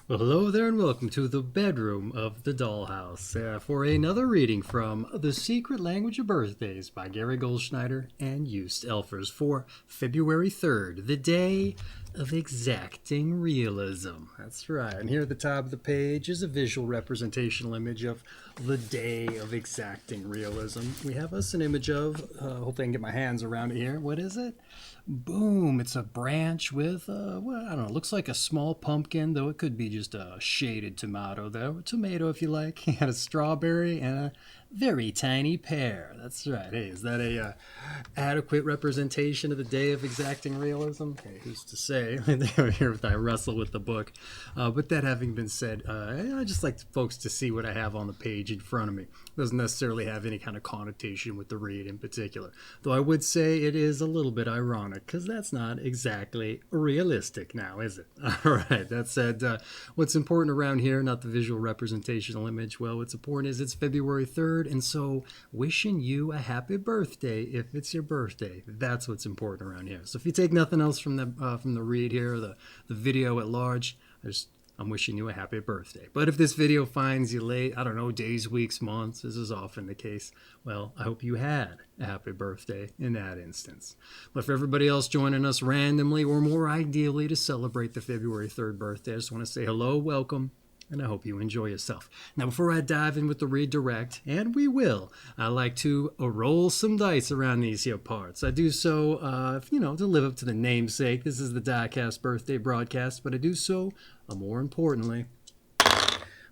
Well, hello there and welcome to the bedroom of the dollhouse for another reading from The Secret Language of Birthdays by Gary Goldschneider and Just Elfers for February 3rd, the day of exacting realism. That's right. And here at the top of the page is a visual representational image of the day of exacting realism. We have us an image of, hope I can get my hands around it here. What is it? Boom, it's a branch with, well, I don't know, looks like a small pumpkin, though it could be just a shaded tomato, though. A tomato, if you like. You got a strawberry and a very tiny pear. That's right. Hey, is that a adequate representation of the day of exacting realism? Hey, who's to say? Here I wrestle with the book. But that having been said, I just like folks to see what I have on the page in front of me. It doesn't necessarily have any kind of connotation with the read in particular. Though I would say it is a little bit ironic, because that's not exactly realistic now, is it? All right, that said, what's important around here, not the visual representational image, well, what's important is it's February 3rd, and so wishing you a happy birthday if it's your birthday. That's what's important around here. So if you take nothing else from the read here, or the video at large, I'm wishing you a happy birthday. But if this video finds you late, I don't know, days, weeks, months, as is often the case, well, I hope you had a happy birthday in that instance. But for everybody else joining us randomly, or more ideally to celebrate the February 3rd birthday, I just want to say hello, welcome, and I hope you enjoy yourself. Now, before I dive in with the read direct, and we will, I like to roll some dice around these here parts. I do so, to live up to the namesake. This is the DykASSt birthday broadcast, but I do so, more importantly,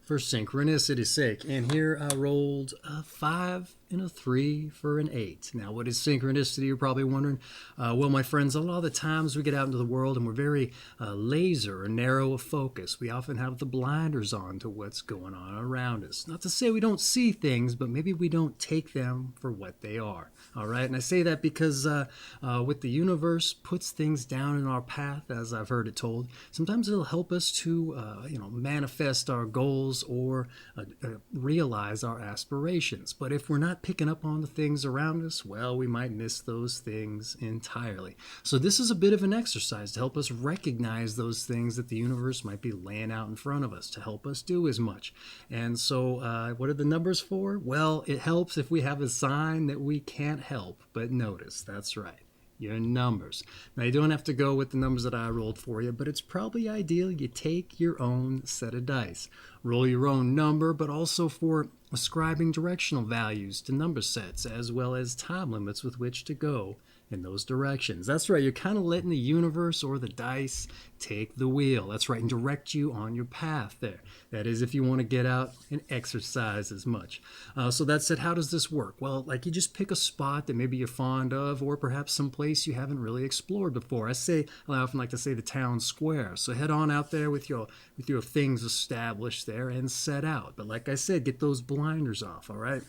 for synchronicity's sake. And here I rolled a 5 and a 3 for an 8. Now, what is synchronicity? You're probably wondering. Well, my friends, a lot of the times we get out into the world and we're very laser or narrow of focus. We often have the blinders on to what's going on around us. Not to say we don't see things, but maybe we don't take them for what they are. All right, and I say that because with the universe puts things down in our path, as I've heard it told, sometimes it'll help us to, manifest our goals or realize our aspirations. But if we're not picking up on the things around us, well, we might miss those things entirely. So this is a bit of an exercise to help us recognize those things that the universe might be laying out in front of us to help us do as much. And so what are the numbers for? Well, it helps if we have a sign that we can't help but notice. That's right, your numbers. Now, you don't have to go with the numbers that I rolled for you, but it's probably ideal you take your own set of dice. Roll your own number, but also for ascribing directional values to number sets, as well as time limits with which to go in those directions. That's right, you're kind of letting the universe or the dice take the wheel. That's right, and direct you on your path there. That is, if you want to get out and exercise as much. So that said, how does this work? Well, like you just pick a spot that maybe you're fond of, or perhaps some place you haven't really explored before. I often like to say the town square. So head on out there with your things established there and set out. But like I said, get those blinders off, all right?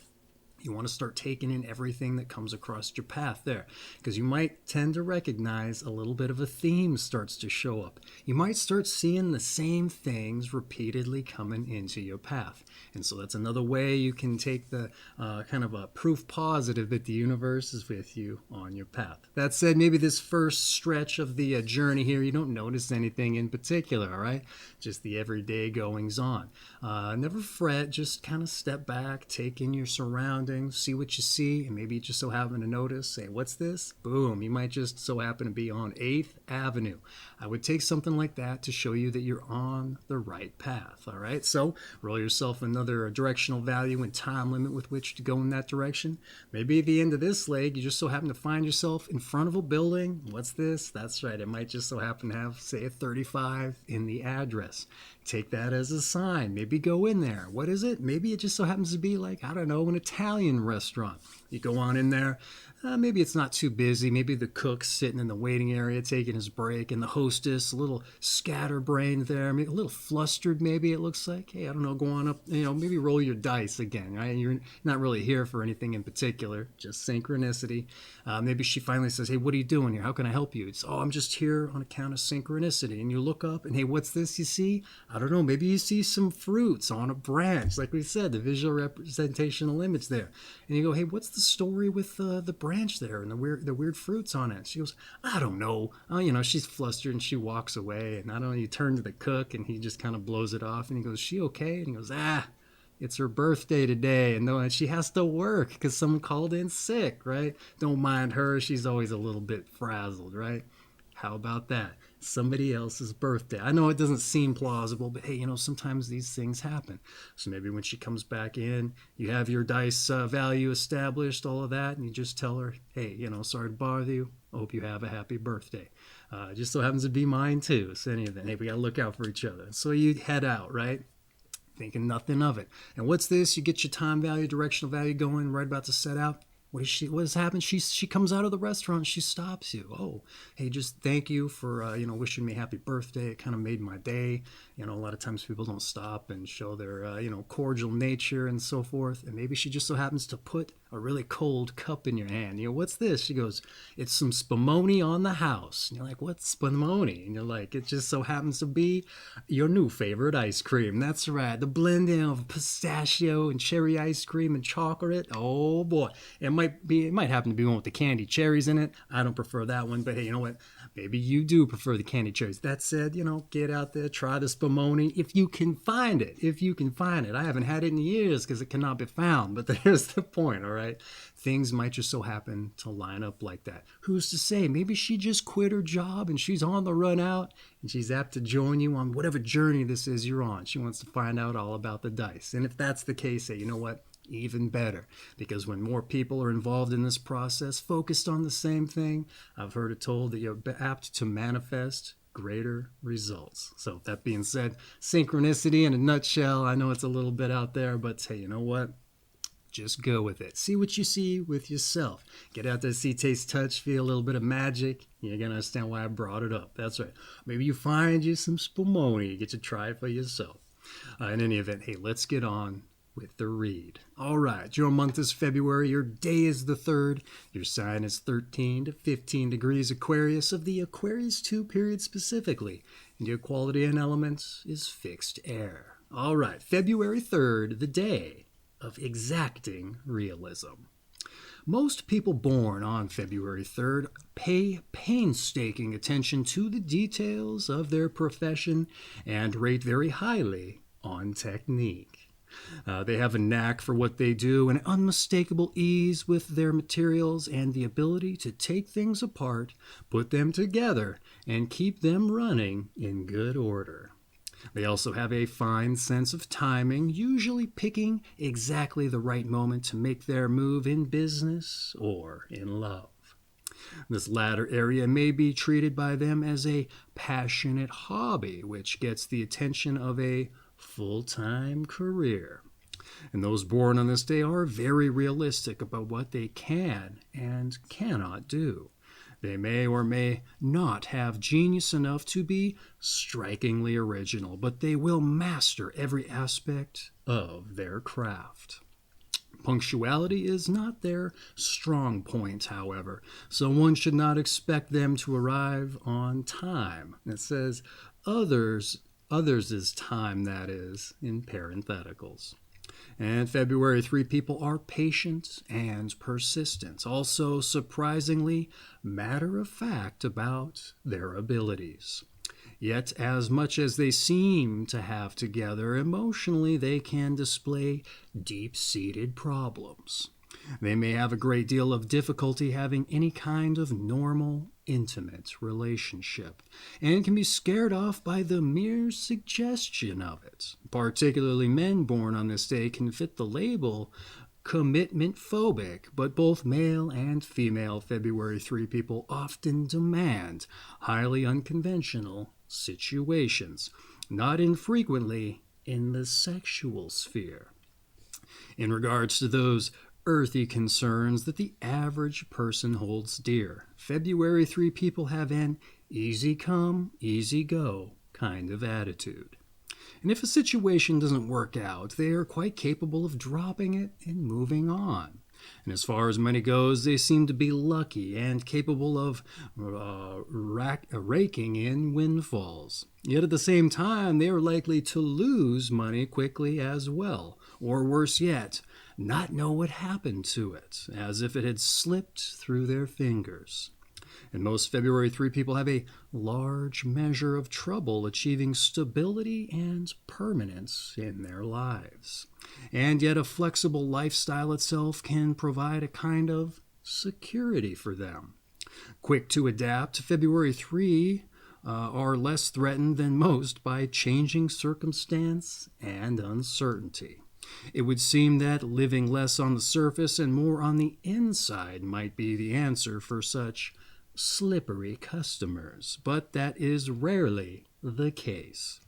You want to start taking in everything that comes across your path there, because you might tend to recognize a little bit of a theme starts to show up. You might start seeing the same things repeatedly coming into your path. And so that's another way you can take the kind of a proof positive that the universe is with you on your path. That said, maybe this first stretch of the journey here, you don't notice anything in particular, all right? Just the everyday goings on. Never fret, just kind of step back, take in your surroundings, see what you see, and maybe you just so happen to notice, say, what's this? Boom, you might just so happen to be on 8th Avenue. I would take something like that to show you that you're on the right path, all right? So roll yourself another directional value and time limit with which to go in that direction. Maybe at the end of this leg, you just so happen to find yourself in front of a building. What's this? That's right, it might just so happen to have, say, a 35 in the address. Take that as a sign. Maybe go in there. What is it? Maybe it just so happens to be like, I don't know, an Italian restaurant. You go on in there. Maybe it's not too busy. Maybe the cook's sitting in the waiting area taking his break, and the hostess a little scatterbrained there, maybe a little flustered maybe it looks like. Hey, I don't know, go on up, maybe roll your dice again, right? You're not really here for anything in particular, just synchronicity. Maybe she finally says, hey, what are you doing here? How can I help you? It's, I'm just here on account of synchronicity. And you look up and, hey, what's this you see? I don't know, maybe you see some fruits on a branch, like we said, the visual representational image there. And you go, hey, what's the story with the branch there and the weird fruits on it? She goes, I don't know. She's flustered and she walks away. And I don't know, you turn to the cook and he just kind of blows it off. And he goes, she okay? And he goes, it's her birthday today. And she has to work because someone called in sick, right? Don't mind her. She's always a little bit frazzled, right? How about that? Somebody else's birthday. I know it doesn't seem plausible, but hey, sometimes these things happen. So maybe when she comes back in, you have your dice value established, all of that, and you just tell her, hey, sorry to bother you. I hope you have a happy birthday. Just so happens to be mine too. So any event, hey, we got to look out for each other. So you head out, right? Thinking nothing of it. And what's this? You get your time value, directional value going, right about to set out. What has happened? She comes out of the restaurant. She stops you. Oh, hey, just thank you for wishing me happy birthday. It kind of made my day. A lot of times people don't stop and show their cordial nature and so forth. And maybe she just so happens to put a really cold cup in your hand. What's this? She goes, it's some spumoni on the house. And you're like, what's spumoni? And you're like, it just so happens to be your new favorite ice cream. That's right, the blending of pistachio and cherry ice cream and chocolate. Oh boy, it might happen to be one with the candy cherries in it. I don't prefer that one, but hey, you know what? Maybe you do prefer the candy cherries. That said, get out there, try the spumoni if you can find it. I haven't had it in years because it cannot be found, but there's the point, all right? Things might just so happen to line up like that. Who's to say? Maybe she just quit her job and she's on the run out and she's apt to join you on whatever journey this is you're on. She wants to find out all about the dice. And if that's the case, hey, you know what? Even better, because when more people are involved in this process, focused on the same thing, I've heard it told that you're apt to manifest greater results. So that being said, synchronicity in a nutshell. I know it's a little bit out there, but hey, you know what? Just go with it. See what you see with yourself. Get out there, see, taste, touch, feel a little bit of magic. You're going to understand why I brought it up. That's right. Maybe you find you some spumoni. You get to try it for yourself. In any event, hey, let's get on with the read. All right, your month is February, your day is the 3rd, your sign is 13 to 15 degrees Aquarius of the Aquarius II period specifically, and your quality and elements is fixed air. All right, February 3rd, the day of exacting realism. Most people born on February 3rd pay painstaking attention to the details of their profession and rate very highly on technique. They have a knack for what they do, an unmistakable ease with their materials, and the ability to take things apart, put them together, and keep them running in good order. They also have a fine sense of timing, usually picking exactly the right moment to make their move in business or in love. This latter area may be treated by them as a passionate hobby, which gets the attention of a full-time career. And those born on this day are very realistic about what they can and cannot do. They may or may not have genius enough to be strikingly original, but they will master every aspect of their craft. Punctuality is not their strong point, however, so one should not expect them to arrive on time. It says others' time, that is, in parentheticals. And February 3 people are patient and persistent, also surprisingly matter-of-fact about their abilities. Yet, as much as they seem to have together, emotionally they can display deep-seated problems. They may have a great deal of difficulty having any kind of normal, intimate relationship, and can be scared off by the mere suggestion of it. Particularly men born on this day can fit the label commitment phobic, but both male and female February 3 people often demand highly unconventional situations, not infrequently in the sexual sphere. In regards to those earthy concerns that the average person holds dear, February 3 people have an easy come, easy go kind of attitude. And if a situation doesn't work out, they are quite capable of dropping it and moving on. And as far as money goes, they seem to be lucky and capable of raking in windfalls. Yet at the same time, they are likely to lose money quickly as well, or worse yet, not know what happened to it, as if it had slipped through their fingers. And most February 3 people have a large measure of trouble achieving stability and permanence in their lives. And yet a flexible lifestyle itself can provide a kind of security for them. Quick to adapt, February 3 are less threatened than most by changing circumstance and uncertainty. It would seem that living less on the surface and more on the inside might be the answer for such slippery customers, but that is rarely the case.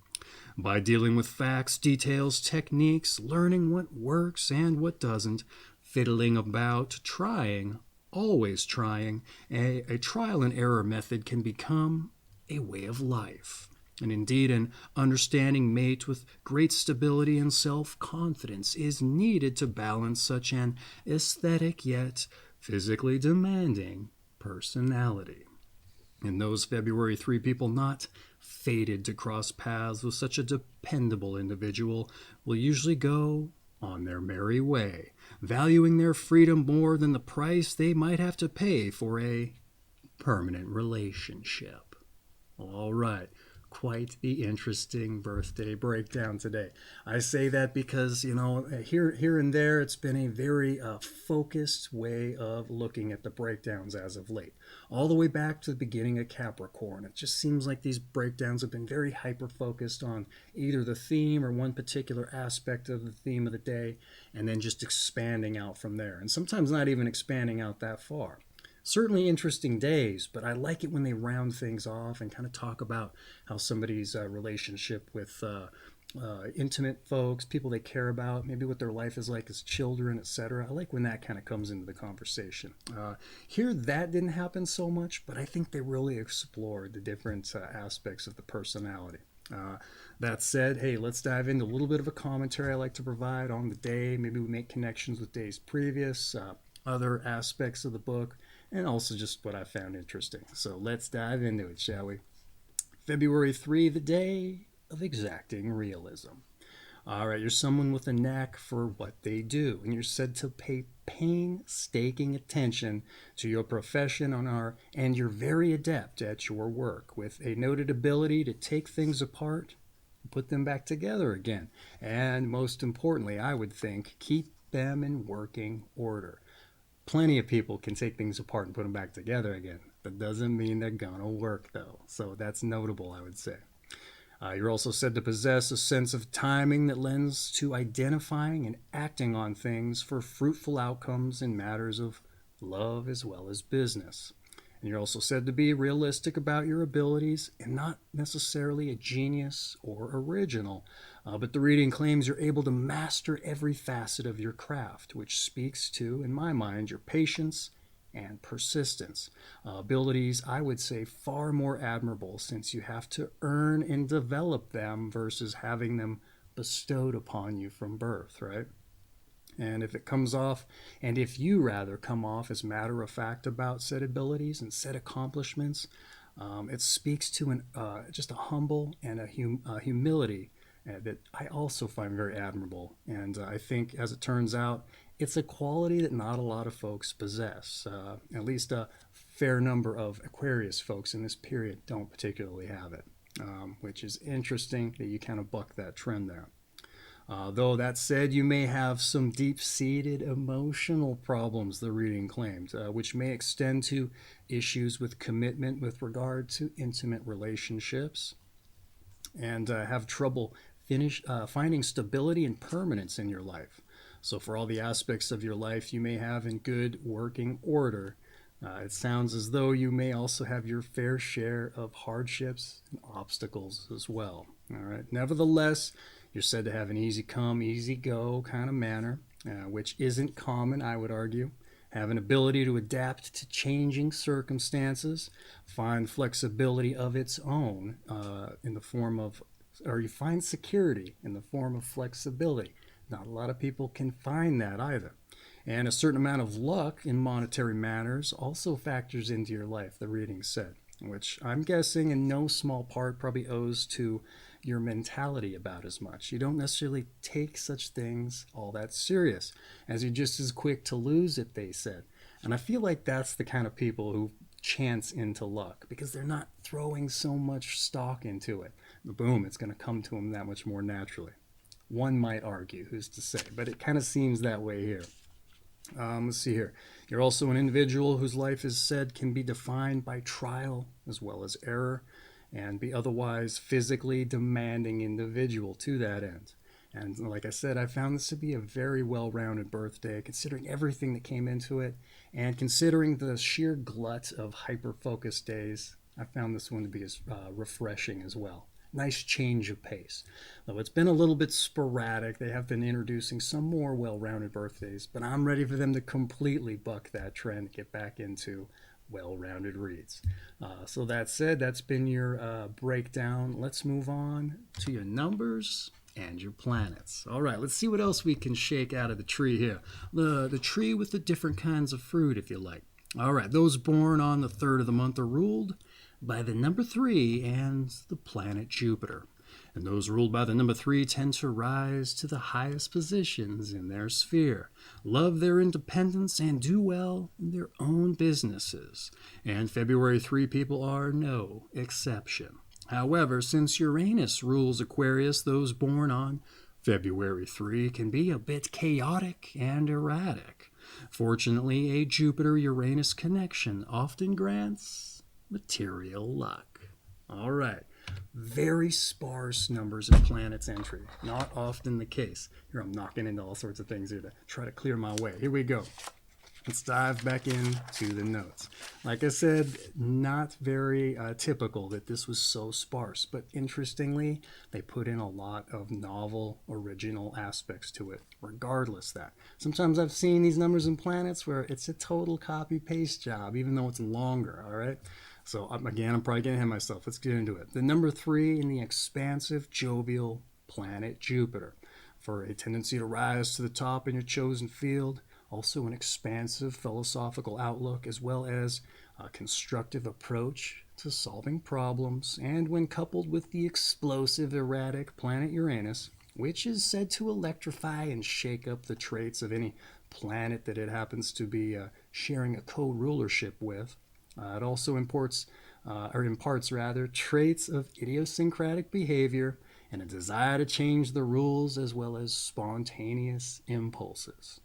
By dealing with facts, details, techniques, learning what works and what doesn't, fiddling about, trying, always trying, a trial and error method can become a way of life. And indeed, an understanding mate with great stability and self-confidence is needed to balance such an aesthetic yet physically demanding personality. And those February 3 people not fated to cross paths with such a dependable individual will usually go on their merry way, valuing their freedom more than the price they might have to pay for a permanent relationship. All right. Quite the interesting birthday breakdown today. I say that because, here and there, it's been a very focused way of looking at the breakdowns as of late. All the way back to the beginning of Capricorn. It just seems like these breakdowns have been very hyper-focused on either the theme or one particular aspect of the theme of the day, and then just expanding out from there. And sometimes not even expanding out that far. Certainly interesting days, but I like it when they round things off and kind of talk about how somebody's relationship with intimate folks, people they care about, maybe what their life is like as children, etc. I like when that kind of comes into the conversation. Here, that didn't happen so much, but I think they really explored the different aspects of the personality. That said, hey, let's dive into a little bit of a commentary I like to provide on the day. Maybe we make connections with days previous, other aspects of the book, and also just what I found interesting. So let's dive into it, shall we? February 3, the day of exacting realism. All right, you're someone with a knack for what they do, and you're said to pay painstaking attention to your profession and you're very adept at your work, with a noted ability to take things apart and put them back together again. And most importantly, I would think, keep them in working order. Plenty of people can take things apart and put them back together again. That doesn't mean they're gonna work, though. So that's notable, I would say. You're also said to possess a sense of timing that lends to identifying and acting on things for fruitful outcomes in matters of love as well as business. And you're also said to be realistic about your abilities and not necessarily a genius or original. But the reading claims you're able to master every facet of your craft, which speaks to, in my mind, your patience and persistence. Abilities, I would say, far more admirable, since you have to earn and develop them versus having them bestowed upon you from birth, right? And if you rather come off as matter of fact about said abilities and said accomplishments, it speaks to just a humble and a humility that I also find very admirable. And I think, as it turns out, it's a quality that not a lot of folks possess. At least a fair number of Aquarius folks in this period don't particularly have it, which is interesting that you kind of buck that trend there. Though that said, you may have some deep-seated emotional problems, the reading claims, which may extend to issues with commitment with regard to intimate relationships, and have trouble finding stability and permanence in your life. So for all the aspects of your life you may have in good working order, it sounds as though you may also have your fair share of hardships and obstacles as well. All right. Nevertheless, you're said to have an easy come, easy go kind of manner, which isn't common, I would argue. Have an ability to adapt to changing circumstances, find flexibility of its own you find security in the form of flexibility. Not a lot of people can find that either. And a certain amount of luck in monetary matters also factors into your life, the reading said, which I'm guessing in no small part probably owes to your mentality about as much. You don't necessarily take such things all that serious, as you're just as quick to lose it, they said. And I feel like that's the kind of people who chance into luck, because they're not throwing so much stock into it. Boom, it's going to come to them that much more naturally. One might argue, who's to say, but it kind of seems that way here. Let's see here. You're also an individual whose life is said can be defined by trial as well as error, and be otherwise physically demanding individual to that end. And like I said, I found this to be a very well-rounded birthday, considering everything that came into it, and considering the sheer glut of hyper-focused days. I found this one to be refreshing as well. Nice change of pace. Though it's been a little bit sporadic, they have been introducing some more well-rounded birthdays, but I'm ready for them to completely buck that trend and get back into well-rounded reads. So that said, that's been your breakdown. Let's move on to your numbers and your planets. All right, let's see what else we can shake out of the tree here. The tree with the different kinds of fruit, if you like. All right, those born on the 3rd of the month are ruled by the number 3 and the planet Jupiter. And those ruled by the number 3 tend to rise to the highest positions in their sphere, love their independence, and do well in their own businesses. And February 3 people are no exception. However, since Uranus rules Aquarius, those born on February 3 can be a bit chaotic and erratic. Fortunately, a Jupiter-Uranus connection often grants material luck. All right. Very sparse numbers and planets entry. Not often the case. Here I'm knocking into all sorts of things here to try to clear my way. Here we go. Let's dive back into the notes. Like I said, not very typical that this was so sparse, but interestingly, they put in a lot of novel, original aspects to it, regardless that. Sometimes I've seen these numbers and planets where it's a total copy-paste job, even though it's longer, all right? So again, I'm probably getting ahead of myself. Let's get into it. The number 3 in the expansive, jovial planet Jupiter, for a tendency to rise to the top in your chosen field, also an expansive philosophical outlook, as well as a constructive approach to solving problems, and when coupled with the explosive, erratic planet Uranus, which is said to electrify and shake up the traits of any planet that it happens to be sharing a co-rulership with. It also imparts traits of idiosyncratic behavior and a desire to change the rules, as well as spontaneous impulses.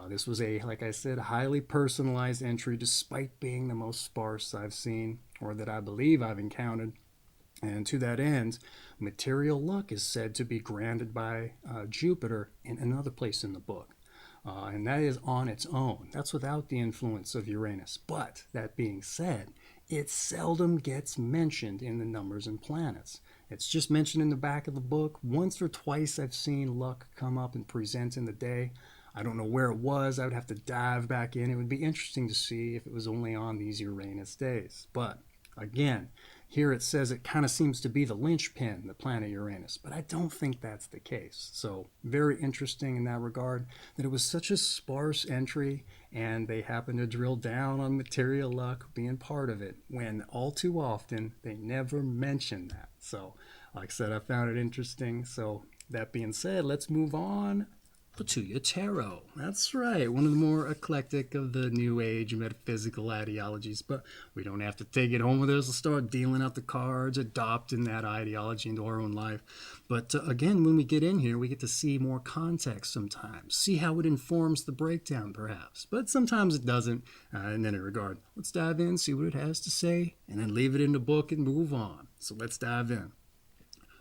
This was like I said, highly personalized entry, despite being the most sparse I've seen, or that I believe I've encountered. And to that end, material luck is said to be granted by Jupiter in another place in the book. And that is on its own. That's without the influence of Uranus. But that being said, it seldom gets mentioned in the numbers and planets. It's just mentioned in the back of the book. Once or twice I've seen luck come up and present in the day. I don't know where it was. I would have to dive back in. It would be interesting to see if it was only on these Uranus days. But again, here it says it kind of seems to be the linchpin, the planet Uranus, but I don't think that's the case. So very interesting in that regard that it was such a sparse entry, and they happen to drill down on material luck being part of it, when all too often they never mention that. So like I said, I found it interesting. So that being said, let's move on to your tarot. That's right, one of the more eclectic of the New Age metaphysical ideologies, but we don't have to take it home with us. Let's start dealing out the cards, adopting that ideology into our own life. But again, when we get in here, we get to see more context sometimes, see how it informs the breakdown perhaps, but sometimes it doesn't. In any regard, let's dive in, see what it has to say, and then leave it in the book and move on. So let's dive in.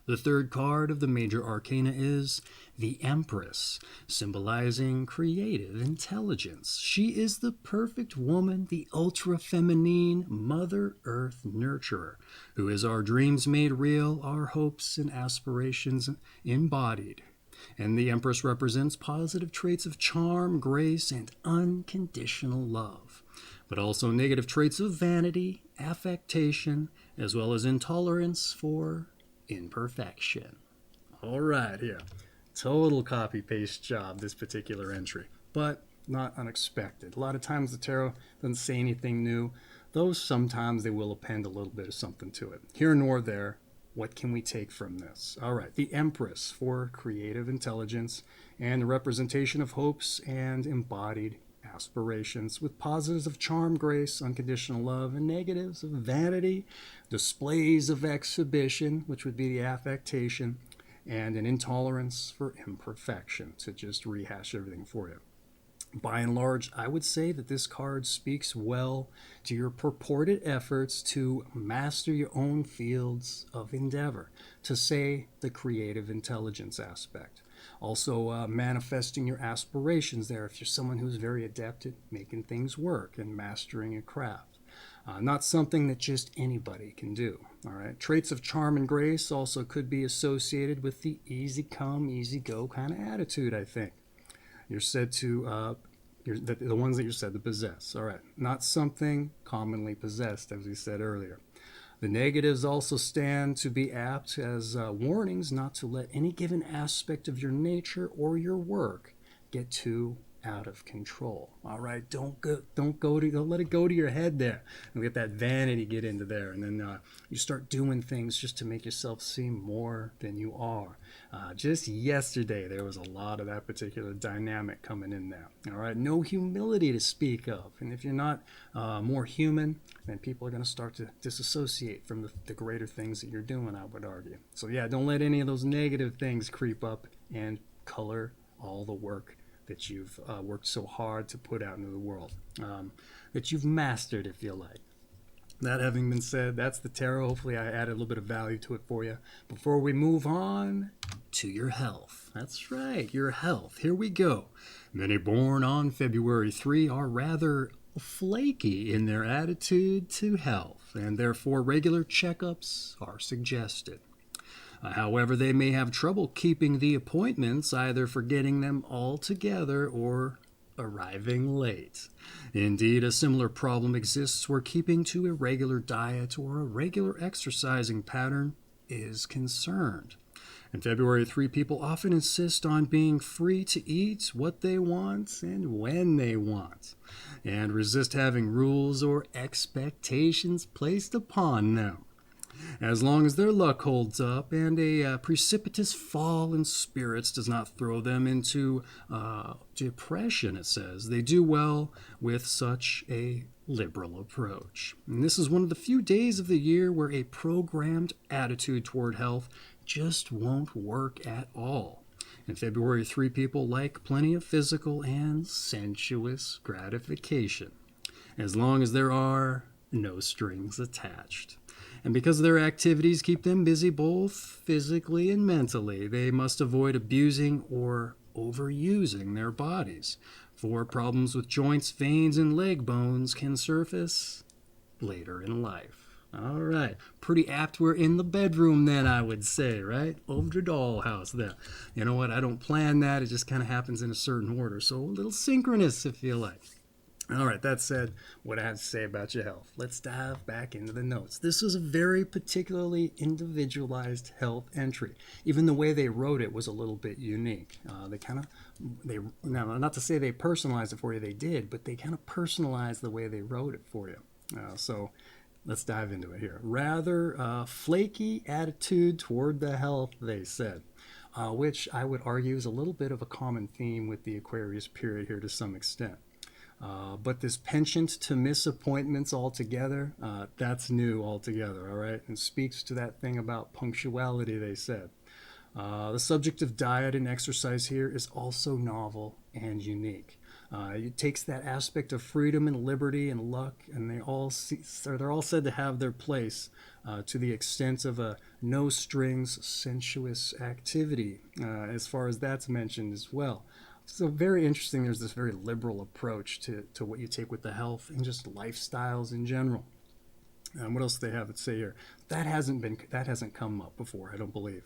The third card of the major arcana is the Empress, symbolizing creative intelligence. She is the perfect woman, the ultra-feminine Mother Earth nurturer, who is our dreams made real, our hopes and aspirations embodied. And the Empress represents positive traits of charm, grace, and unconditional love, but also negative traits of vanity, affectation, as well as intolerance for imperfection. All right, here. Total copy-paste job, this particular entry, but not unexpected. A lot of times the tarot doesn't say anything new, though sometimes they will append a little bit of something to it. Here nor there, What can we take from this? All right, the Empress for creative intelligence and the representation of hopes and embodied aspirations, with positives of charm, grace, unconditional love, and negatives of vanity, displays of exhibition, which would be the affectation, and an intolerance for imperfection, to just rehash everything for you. By and large, I would say that this card speaks well to your purported efforts to master your own fields of endeavor, to say the creative intelligence aspect. Also, manifesting your aspirations there if you're someone who's very adept at making things work and mastering a craft. Not something that just anybody can do. All right. Traits of charm and grace also could be associated with the easy come, easy go kind of attitude, I think. You're said to, the ones that you're said to possess. All right. Not something commonly possessed, as we said earlier. The negatives also stand to be apt as warnings not to let any given aspect of your nature or your work get too out of control. All right, don't let it go to your head there. And get that vanity get into there, and then you start doing things just to make yourself seem more than you are. Just yesterday, there was a lot of that particular dynamic coming in there. All right, no humility to speak of, and if you're not more human, then people are going to start to disassociate from the greater things that you're doing, I would argue. So yeah, don't let any of those negative things creep up and color all the work that you've worked so hard to put out into the world, that you've mastered, if you like. That having been said, that's the tarot. Hopefully I added a little bit of value to it for you. Before we move on to your health. That's right, your health. Here we go. Many born on February 3 are rather flaky in their attitude to health, and therefore regular checkups are suggested. However, they may have trouble keeping the appointments, either forgetting them altogether or arriving late. Indeed, a similar problem exists where keeping to a regular diet or a regular exercising pattern is concerned. In February 3, people often insist on being free to eat what they want and when they want, and resist having rules or expectations placed upon them. As long as their luck holds up and a precipitous fall in spirits does not throw them into depression, it says, they do well with such a liberal approach. And this is one of the few days of the year where a programmed attitude toward health just won't work at all. In February 3, people like plenty of physical and sensuous gratification, as long as there are no strings attached. And because their activities keep them busy both physically and mentally, they must avoid abusing or overusing their bodies, for problems with joints, veins, and leg bones can surface later in life. All right, pretty apt we're in the bedroom then, I would say, right? Over the dollhouse there. You know what, I don't plan that, it just kind of happens in a certain order, so a little synchronous if you like. All right, that said, what I have to say about your health. Let's dive back into the notes. This was a very particularly individualized health entry. Even the way they wrote it was a little bit unique. Now, not to say they personalized it for you, they did, but they kind of personalized the way they wrote it for you. So let's dive into it here. Rather flaky attitude toward the health, they said, which I would argue is a little bit of a common theme with the Aquarius period here to some extent. But this penchant to miss appointments altogether, that's new altogether, all right? And speaks to that thing about punctuality, they said. The subject of diet and exercise here is also novel and unique. It takes that aspect of freedom and liberty and luck, and they're all said to have their place to the extent of a no-strings sensuous activity, as far as that's mentioned as well. So very interesting, there's this very liberal approach to what you take with the health and just lifestyles in general. What else do they have to say here? That hasn't come up before, I don't believe.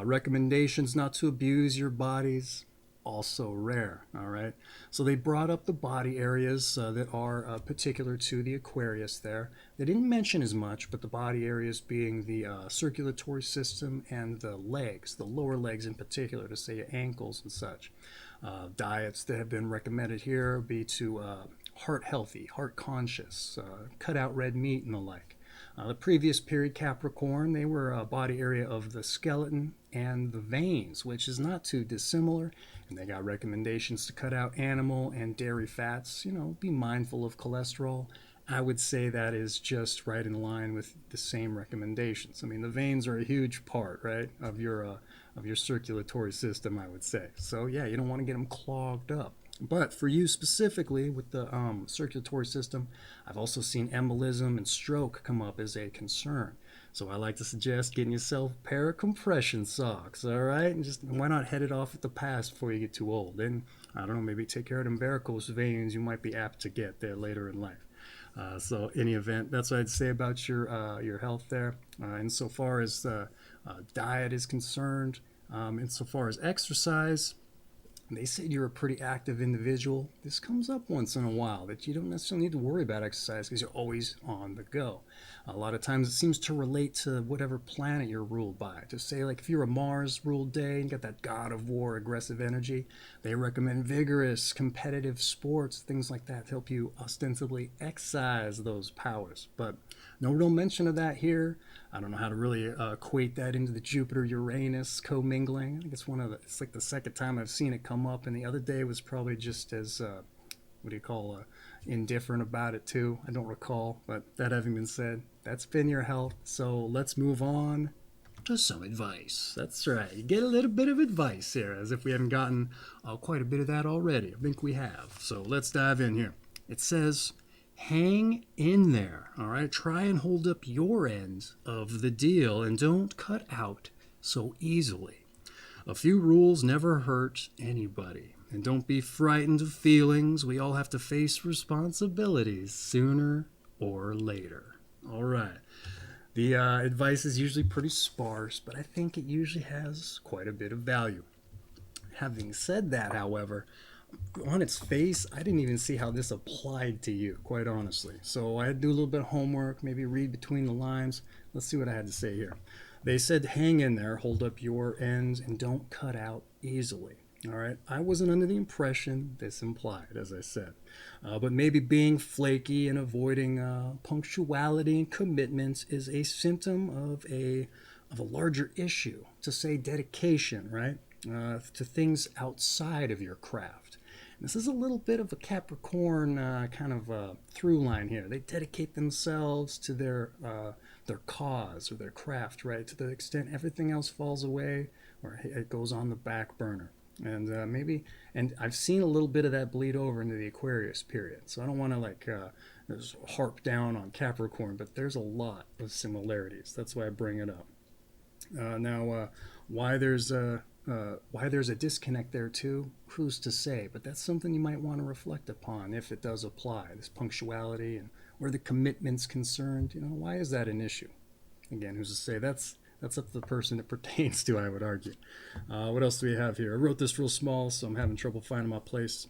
Recommendations not to abuse your bodies, also rare, all right? So they brought up the body areas that are particular to the Aquarius there. They didn't mention as much, but the body areas being the circulatory system and the legs, the lower legs in particular, to say ankles and such. Diets that have been recommended here be to heart healthy, heart conscious, cut out red meat and the like. The previous period Capricorn, they were a body area of the skeleton and the veins, which is not too dissimilar. And they got recommendations to cut out animal and dairy fats. Be mindful of cholesterol. I would say that is just right in line with the same recommendations. I mean, the veins are a huge part, right, of your circulatory system, I would say. So yeah, you don't want to get them clogged up. But for you specifically with the circulatory system, I've also seen embolism and stroke come up as a concern. So I like to suggest getting yourself a pair of compression socks, all right? And just why not head it off at the pass before you get too old? And I don't know, maybe take care of them varicose veins you might be apt to get there later in life. So, any event, that's what I'd say about your health there. Insofar as diet is concerned, insofar as exercise, they said you're a pretty active individual. This comes up once in a while that you don't necessarily need to worry about exercise because you're always on the go. A lot of times it seems to relate to whatever planet you're ruled by. To say, like, if you're a Mars ruled day and you got that god of war, aggressive energy, they recommend vigorous, competitive sports, things like that to help you ostensibly exercise those powers. But no real mention of that here. I don't know how to really equate that into the Jupiter-Uranus commingling. I think it's like the second time I've seen it come up, and the other day was probably just as, indifferent about it too. I don't recall, but that having been said, that's been your health. So let's move on to some advice. That's right. You get a little bit of advice here, as if we haven't gotten quite a bit of that already. I think we have. So let's dive in here. It says, hang in there, all right? Try and hold up your end of the deal and don't cut out so easily. A few rules never hurt anybody. And don't be frightened of feelings. We all have to face responsibilities sooner or later. All right. The advice is usually pretty sparse, but I think it usually has quite a bit of value. Having said that, however, on its face, I didn't even see how this applied to you, quite honestly. So I had to do a little bit of homework, maybe read between the lines. Let's see what I had to say here. They said, hang in there, hold up your ends, and don't cut out easily. All right, I wasn't under the impression this implied, as I said, but maybe being flaky and avoiding punctuality and commitments is a symptom of a larger issue. To say dedication, right, to things outside of your craft. And this is a little bit of a Capricorn kind of through line here. They dedicate themselves to their cause or their craft, right, to the extent everything else falls away or it goes on the back burner. And and I've seen a little bit of that bleed over into the Aquarius period. So I don't want to just harp down on Capricorn, but there's a lot of similarities. That's why I bring it up. Why there's a disconnect there too, who's to say? But that's something you might want to reflect upon if it does apply. This punctuality and where the commitment's concerned. Why is that an issue? Again, who's to say? That's up to the person it pertains to, I would argue. What else do we have here? I wrote this real small, so I'm having trouble finding my place.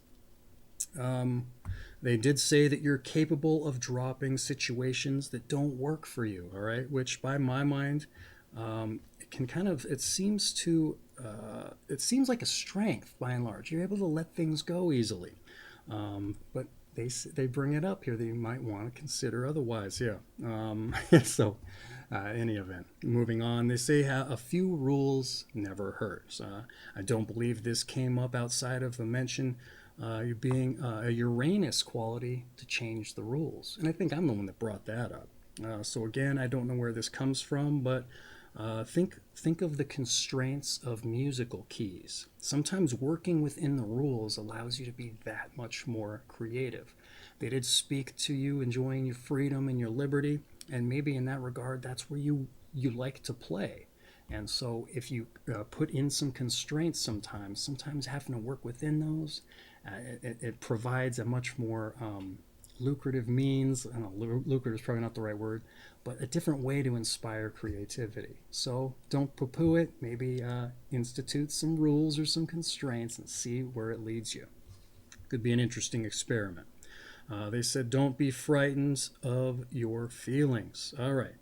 They did say that you're capable of dropping situations that don't work for you, all right? Which, by my mind, it seems like a strength, by and large. You're able to let things go easily. But they bring it up here that you might want to consider otherwise, yeah. So, any event. Moving on, they say a few rules never hurt. I don't believe this came up outside of the mention you being a Uranus quality to change the rules. And I think I'm the one that brought that up. So again, I don't know where this comes from, but think of the constraints of musical keys. Sometimes working within the rules allows you to be that much more creative. They did speak to you enjoying your freedom and your liberty, and maybe in that regard, that's where you like to play. And so if you put in some constraints sometimes having to work within those, it provides a much more lucrative means. I don't know, lucrative is probably not the right word, but a different way to inspire creativity. So don't poo-poo it. Maybe institute some rules or some constraints and see where it leads you. Could be an interesting experiment. They said, don't be frightened of your feelings. All right.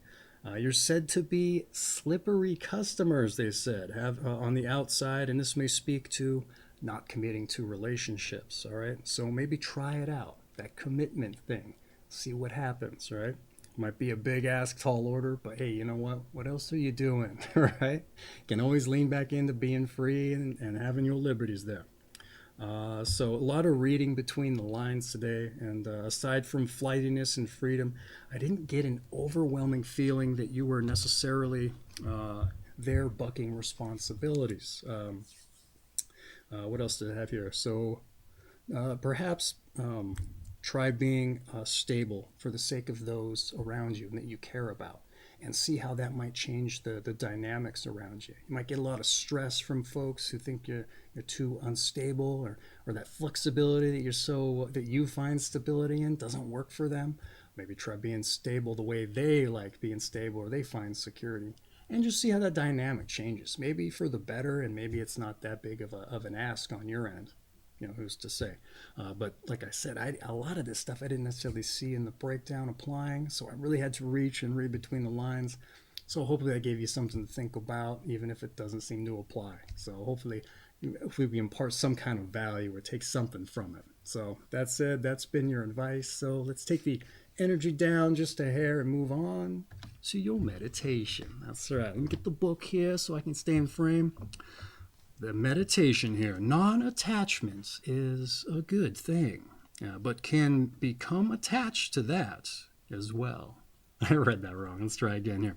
You're said to be slippery customers, they said, have on the outside, and this may speak to not committing to relationships. All right. So maybe try it out, that commitment thing. See what happens, right? Might be a big ask, tall order, but hey, you know what? What else are you doing, right? Can always lean back into being free and having your liberties there. So a lot of reading between the lines today, and aside from flightiness and freedom, I didn't get an overwhelming feeling that you were necessarily there bucking responsibilities. What else did I have here? So perhaps try being stable for the sake of those around you and that you care about, and see how that might change the dynamics around you. You might get a lot of stress from folks who think you're too unstable, or that flexibility that you find stability in doesn't work for them. Maybe try being stable the way they like being stable, or they find security, and just see how that dynamic changes. Maybe for the better, and maybe it's not that big of an ask on your end. Who's to say? But like I said, a lot of this stuff I didn't necessarily see in the breakdown applying, so I really had to reach and read between the lines. So hopefully that gave you something to think about, even if it doesn't seem to apply. So hopefully if we impart some kind of value or take something from it. So that said, that's been your advice. So let's take the energy down just a hair and move on to your meditation. That's right. Let me get the book here so I can stay in frame. The meditation here, non-attachment is a good thing, but can become attached to that as well. I read that wrong. Let's try again here.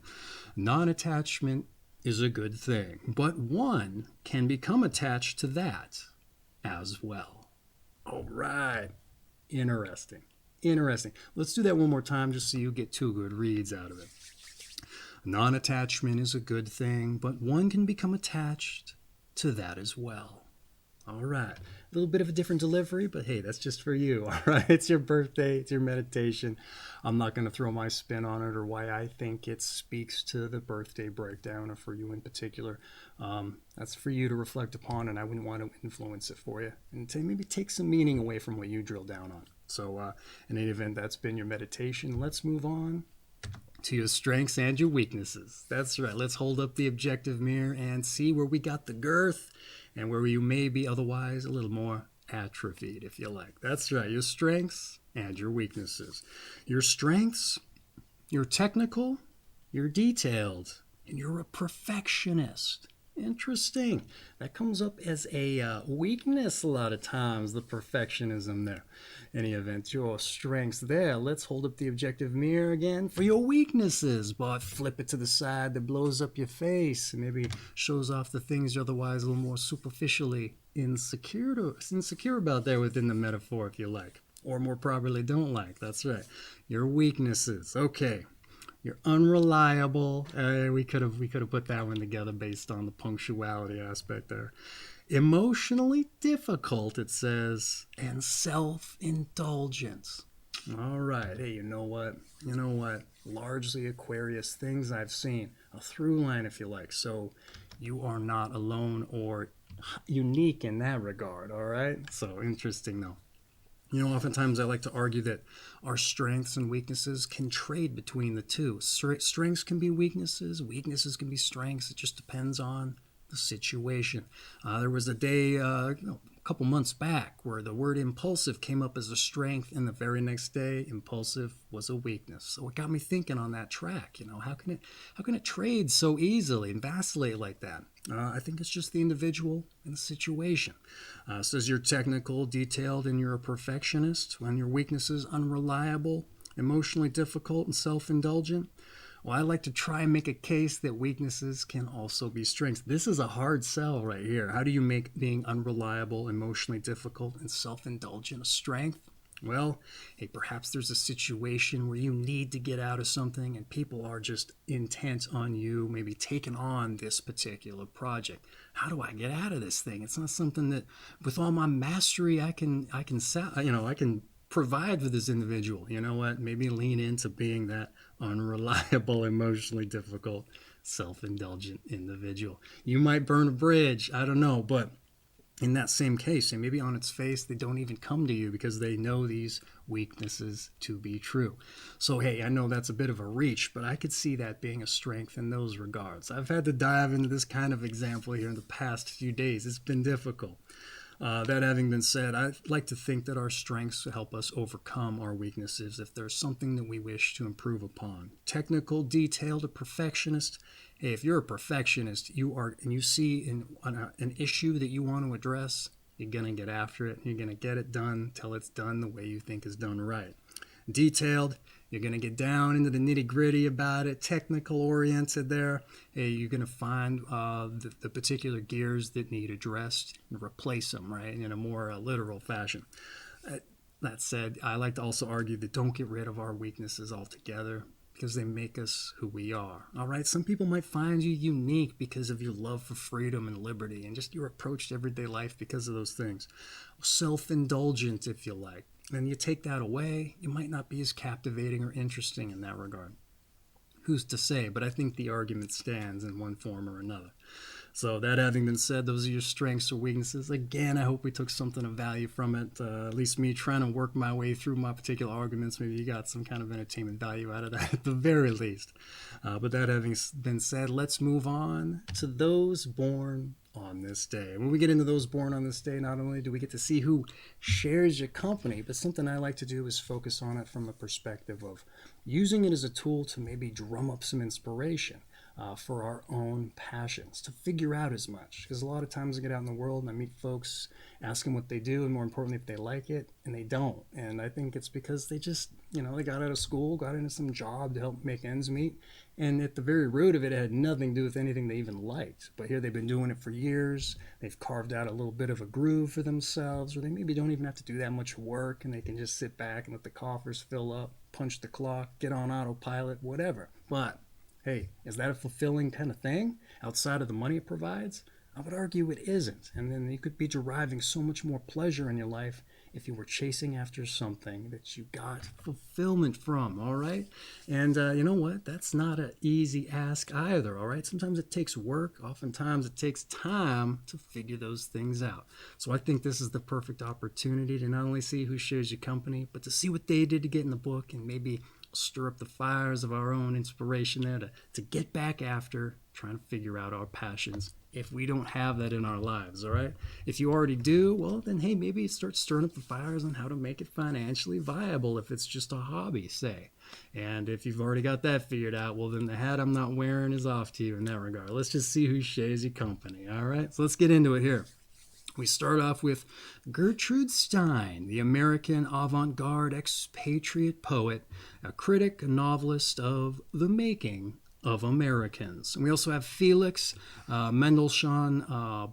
Non-attachment is a good thing, but one can become attached to that as well. All right. Interesting. Let's do that one more time just so you get 2 good reads out of it. Non-attachment is a good thing, but one can become attached to that as well. All right. A little bit of a different delivery, but hey, that's just for you. All right. It's your birthday. It's your meditation. I'm not going to throw my spin on it or why I think it speaks to the birthday breakdown or for you in particular. That's for you to reflect upon, and I wouldn't want to influence it for you and to maybe take some meaning away from what you drill down on. So in any event, that's been your meditation. Let's move on to your strengths and your weaknesses. That's right. Let's hold up the objective mirror and see where we got the girth and where you may be otherwise a little more atrophied, if you like. That's right. Your strengths and your weaknesses. Your strengths, you're technical, you're detailed, and you're a perfectionist. Interesting. That comes up as a weakness a lot of times, the perfectionism there. Any event, your strengths there. Let's hold up the objective mirror again for your weaknesses, but flip it to the side that blows up your face and maybe shows off the things you're otherwise a little more superficially insecure about there within the metaphor, if you like, or more properly don't like. That's right. Your weaknesses. Okay. You're unreliable. We could have put that one together based on the punctuality aspect there. Emotionally difficult, it says, and self-indulgence. All right. Hey, you know what? Largely Aquarius things I've seen. A through line, if you like. So you are not alone or unique in that regard, all right? So interesting, though. Oftentimes I like to argue that our strengths and weaknesses can trade between the two. Strengths can be weaknesses can be strengths. It just depends on the situation. There was a day, a couple months back, where the word impulsive came up as a strength, and the very next day, impulsive was a weakness. So it got me thinking on that track. How can it trade so easily and vacillate like that? I think it's just the individual and the situation. Says you're technical, detailed, and you're a perfectionist. When your weakness is unreliable, emotionally difficult, and self-indulgent. Well, I like to try and make a case that weaknesses can also be strengths. This is a hard sell right here. How do you make being unreliable, emotionally difficult, and self-indulgent a strength? Well, hey, perhaps there's a situation where you need to get out of something and people are just intent on you maybe taking on this particular project. How do I get out of this thing? It's not something that with all my mastery I can provide for this individual. You know what? Maybe lean into being that unreliable, emotionally difficult, self-indulgent individual. You might burn a bridge, I don't know, but in that same case, and maybe on its face, they don't even come to you because they know these weaknesses to be true. So, hey, I know that's a bit of a reach, but I could see that being a strength in those regards. I've had to dive into this kind of example here in the past few days. It's been difficult. That having been said, I'd like to think that our strengths help us overcome our weaknesses if there's something that we wish to improve upon. Technical, detailed, a perfectionist. Hey, if you're a perfectionist, and you see an issue that you want to address, you're going to get after it. You're going to get it done till it's done the way you think is done right. Detailed, you're going to get down into the nitty gritty about it, technical oriented there. Hey, you're going to find the particular gears that need addressed and replace them, right, in a more literal fashion. That said, I like to also argue that don't get rid of our weaknesses altogether because they make us who we are. All right, some people might find you unique because of your love for freedom and liberty and just your approach to everyday life because of those things. Self-indulgent, if you like. And you take that away, you might not be as captivating or interesting in that regard. Who's to say? But I think the argument stands in one form or another. So that having been said, those are your strengths or weaknesses. Again, I hope we took something of value from it. At least me trying to work my way through my particular arguments. Maybe you got some kind of entertainment value out of that at the very least. But that having been said, let's move on to those born on this day. When we get into those born on this day, not only do we get to see who shares your company, but something I like to do is focus on it from a perspective of using it as a tool to maybe drum up some inspiration for our own passions, to figure out as much. Because a lot of times I get out in the world and I meet folks, ask them what they do, and more importantly, if they like it, and they don't. And I think it's because they just, they got out of school, got into some job to help make ends meet, and at the very root of it, it had nothing to do with anything they even liked. But here they've been doing it for years. They've carved out a little bit of a groove for themselves, or they maybe don't even have to do that much work, and they can just sit back and let the coffers fill up, punch the clock, get on autopilot, whatever. But hey, is that a fulfilling kind of thing outside of the money it provides? I would argue it isn't. And then you could be deriving so much more pleasure in your life if you were chasing after something that you got fulfillment from, all right? And you know what? That's not an easy ask either, all right? Sometimes it takes work. Oftentimes it takes time to figure those things out. So I think this is the perfect opportunity to not only see who shares your company, but to see what they did to get in the book and maybe stir up the fires of our own inspiration there to get back after trying to figure out our passions if we don't have that in our lives, all right? If you already do, well, then, hey, maybe start stirring up the fires on how to make it financially viable if it's just a hobby, say. And if you've already got that figured out, well, then the hat I'm not wearing is off to you in that regard. Let's just see who shares your company, all right? So let's get into it here. We start off with Gertrude Stein, the American avant-garde expatriate poet, a critic, a novelist of the making of Americans. And we also have Felix Mendelssohn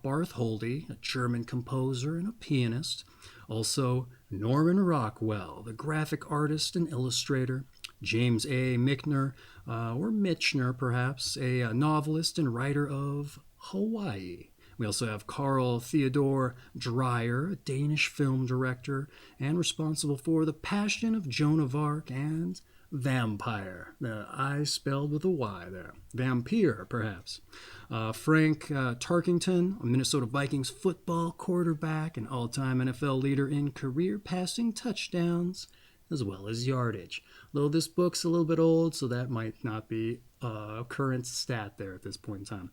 Bartholdy, a German composer and a pianist. Also, Norman Rockwell, the graphic artist and illustrator. James A. Michner, or Michener perhaps, a novelist and writer of Hawaii. We also have Carl Theodor Dreyer, a Danish film director and responsible for The Passion of Joan of Arc and Vampire. The I spelled with a Y there. Vampire, perhaps. Frank Tarkington, a Minnesota Vikings football quarterback and all-time NFL leader in career passing touchdowns as well as yardage. Though this book's a little bit old, so that might not be a current stat there at this point in time.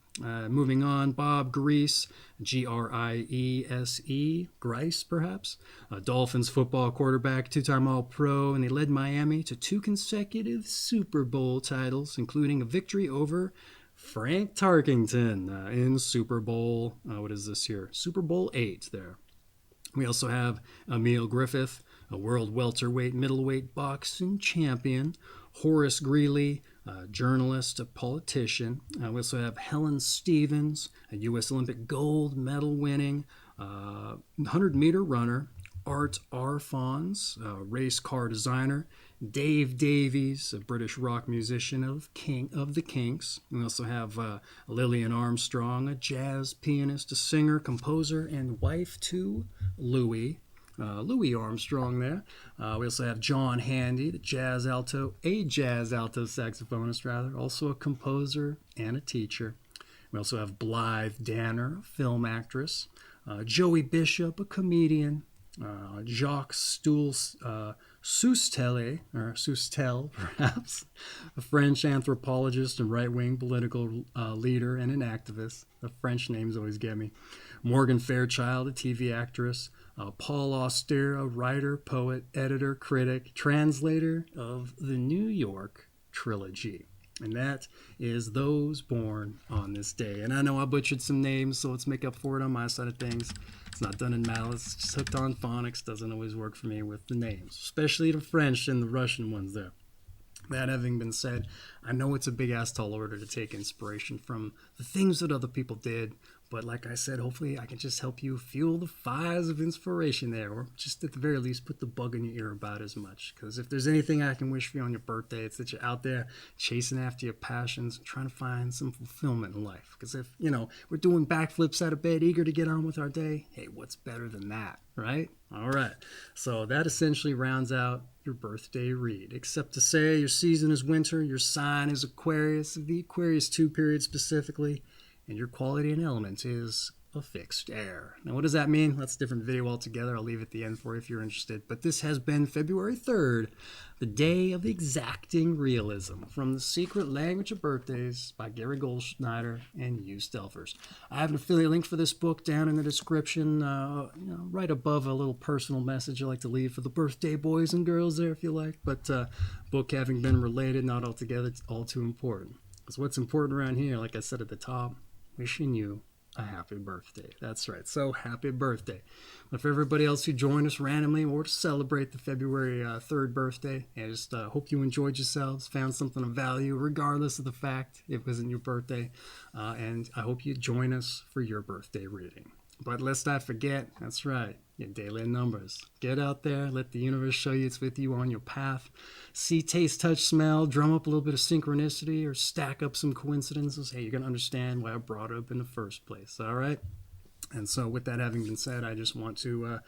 Moving on, Bob Griese, Griese, Grice perhaps, a Dolphins football quarterback, two-time All-Pro, and they led Miami to 2 consecutive Super Bowl titles, including a victory over Frank Tarkington in Super Bowl, what is this here? Super Bowl 8 there. We also have Emil Griffith, a world welterweight, middleweight boxing champion. Horace Greeley, a journalist, a politician. We also have Helen Stevens, a U.S. Olympic gold medal winning 100-meter runner. Art Arfons, a race car designer. Dave Davies, a British rock musician of the Kinks. We also have Lillian Armstrong, a jazz pianist, a singer, composer, and wife to Louis Armstrong there. We also have John Handy, a jazz alto saxophonist rather, also a composer and a teacher. We also have Blythe Danner, a film actress. Joey Bishop, a comedian. Jacques Soustelle, or Soustelle perhaps, a French anthropologist and right-wing political leader and an activist. The French names always get me. Morgan Fairchild, a TV actress. Paul Auster, a writer, poet, editor, critic, translator of the New York trilogy. And that is those born on this day. And I know I butchered some names, so let's make up for it on my side of things. It's not done in malice, it's just hooked on phonics. Doesn't always work for me with the names, especially the French and the Russian ones there. That having been said, I know it's a big-ass tall order to take inspiration from the things that other people did, but like I said, hopefully I can just help you fuel the fires of inspiration there, or just at the very least put the bug in your ear about as much. Because if there's anything I can wish for you on your birthday, it's that you're out there chasing after your passions and trying to find some fulfillment in life. Because if, we're doing backflips out of bed, eager to get on with our day, hey, what's better than that, right? All right. So that essentially rounds out your birthday read, except to say your season is winter, your sign is Aquarius, the Aquarius II period specifically, and your quality and element is a fixed air. Now, what does that mean? That's a different video altogether. I'll leave it at the end for you if you're interested. But this has been February 3rd, the day of exacting realism, from The Secret Language of Birthdays by Gary Goldschneider and Joost Elfers. I have an affiliate link for this book down in the description, right above a little personal message I like to leave for the birthday boys and girls there if you like. But book having been related, not altogether all too important. Because what's important around here, like I said at the top, wishing you a happy birthday. That's right. So happy birthday. But for everybody else who joined us randomly or to celebrate the February 3rd birthday, I just hope you enjoyed yourselves, found something of value, regardless of the fact it wasn't your birthday. And I hope you join us for your birthday reading. But lest I forget, that's right, your daily numbers. Get out there, let the universe show you it's with you on your path. See, taste, touch, smell, drum up a little bit of synchronicity or stack up some coincidences. Hey, you're going to understand why I brought it up in the first place, all right? And so with that having been said, I just want to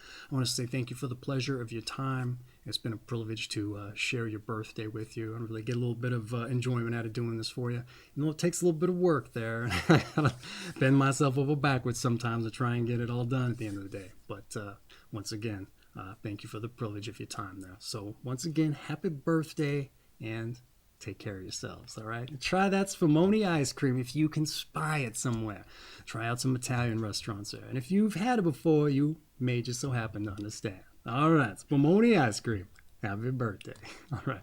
say thank you for the pleasure of your time. It's been a privilege to share your birthday with you and really get a little bit of enjoyment out of doing this for you. It takes a little bit of work there. I gotta bend myself over backwards sometimes to try and get it all done at the end of the day. But once again, thank you for the privilege of your time there. So once again, happy birthday and take care of yourselves, all right? Try that Spumoni ice cream if you can spy it somewhere. Try out some Italian restaurants there. And if you've had it before, you may just so happen to understand. All right, Spumoni ice cream. Happy birthday. All right.